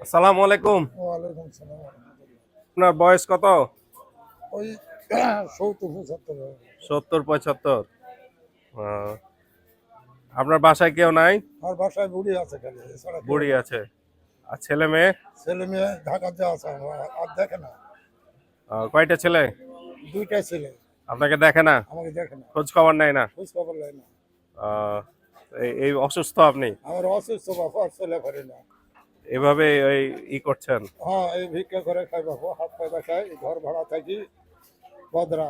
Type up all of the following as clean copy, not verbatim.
আসসালামু আলাইকুম। ওয়ালাইকুম সালাম রহমতুল্লাহ। আপনার বয়স কত? ওই ৭০-৭৫ হবে। ৭০-৭৫। আপনার বাসায় কেউ নাই? আর বাসায় বুড়ি আছে খালি, এছাড়া কেউ বুড়ি নেই। আছে। আর ছেলে মেয়ে? ছেলে মেয়ে ঢাকার যা আছে আর দেখে না। কয়টা ছেলে? দুইটাই ছেলে, আপনাকে দেখে না? আমাকে দেখে না, খোঁজ খবর নেয় না? খোঁজ খবর নেয় না। আহ, এই অসুস্থ আপনি আমার অসুস্থ বাপু, আর ছেলে পারি না। এভাবে ওই করছেন? হ্যাঁ, এই ভিক্ষা করে খাই বাপু, হাত পায়দা খাই, ঘর ভাড়া থাকি বদরা,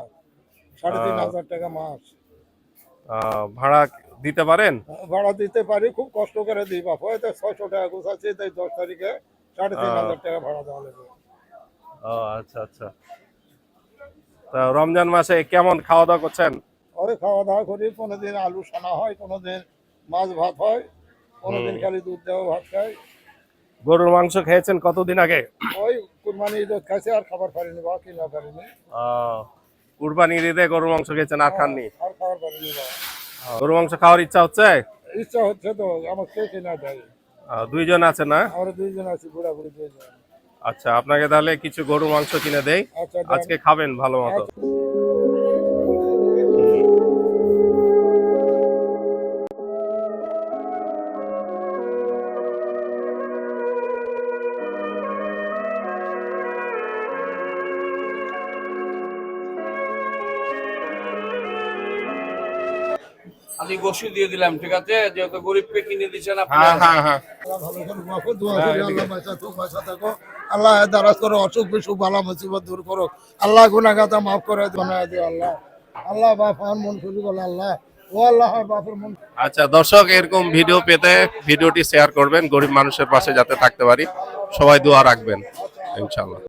৩,৫০০ টাকা মাস। ভাড়া দিতে পারেন? ভাড়া দিতে পারি, খুব কষ্ট করে দিই বাপু। এই তো ৬০০ টাকা গোছাচ্ছি, তাই ১০ তারিখে ৩,৫০০ টাকা ভাড়া দেওয়া লাগবে। ও আচ্ছা আচ্ছা। তা রমজান মাসে কেমন খাওয়া দাওয়া করছেন? ওই খাওয়া দাওয়া করি, কোনোদিন আলু সানা হয়, কোনোদিন মাছ ভাত হয়, কোনোদিন খালি দুধ দেওয়া ভাত খাই। গরুর মাংস খেয়েছেন কতদিন আগে? ওই কুরবানি ঈদ খাইছে, আর খাবার পারিনি বা কিনা পারিনি। কুরবানির ঈদে গরুর মাংস খেয়েছেন, আর খাননি? আর খাবার পারিনি বা। গরুর মাংস খাওয়ার ইচ্ছা হচ্ছে? ইচ্ছা হচ্ছে তো, আমার কে কিনা দেয়। দুইজন আছে না? আমরা দুইজন আছি, বুড়া বুড়ি দুইজন। আচ্ছা, আপনাকে তাহলে কিছু গরু মাংস কিনে দেই, আচ্ছা দেন। আজকে খাবেন ভালো মতো। আচ্ছা। আমি গোশু দিয়ে দিলাম, ঠিক আছে? যেহেতু গরিবকে কিনে দিচ্ছেন আপনি। হ্যাঁ হ্যাঁ হ্যাঁ। আল্লাহ ভালো করে বাপু, দোয়া করি আল্লাহ বাঁচা তো বাঁচা থাকো। আল্লাহ দারাজ করো, অসুখ বিসুখ বালা মুসিবত দূর করো। আল্লাহ গুনাহগাতা মাফ করে বানায় দিও আল্লাহ। আল্লাহ বাপ আমার মন খুশি করো আল্লাহ। ও আল্লাহ বাপের মন। আচ্ছা দর্শক, এরকম ভিডিও পেতে ভিডিওটি শেয়ার করবেন, গরিব মানুষের পাশে যাতে থাকতে পারি। সবাই দোয়া রাখবেন ইনশাআল্লাহ।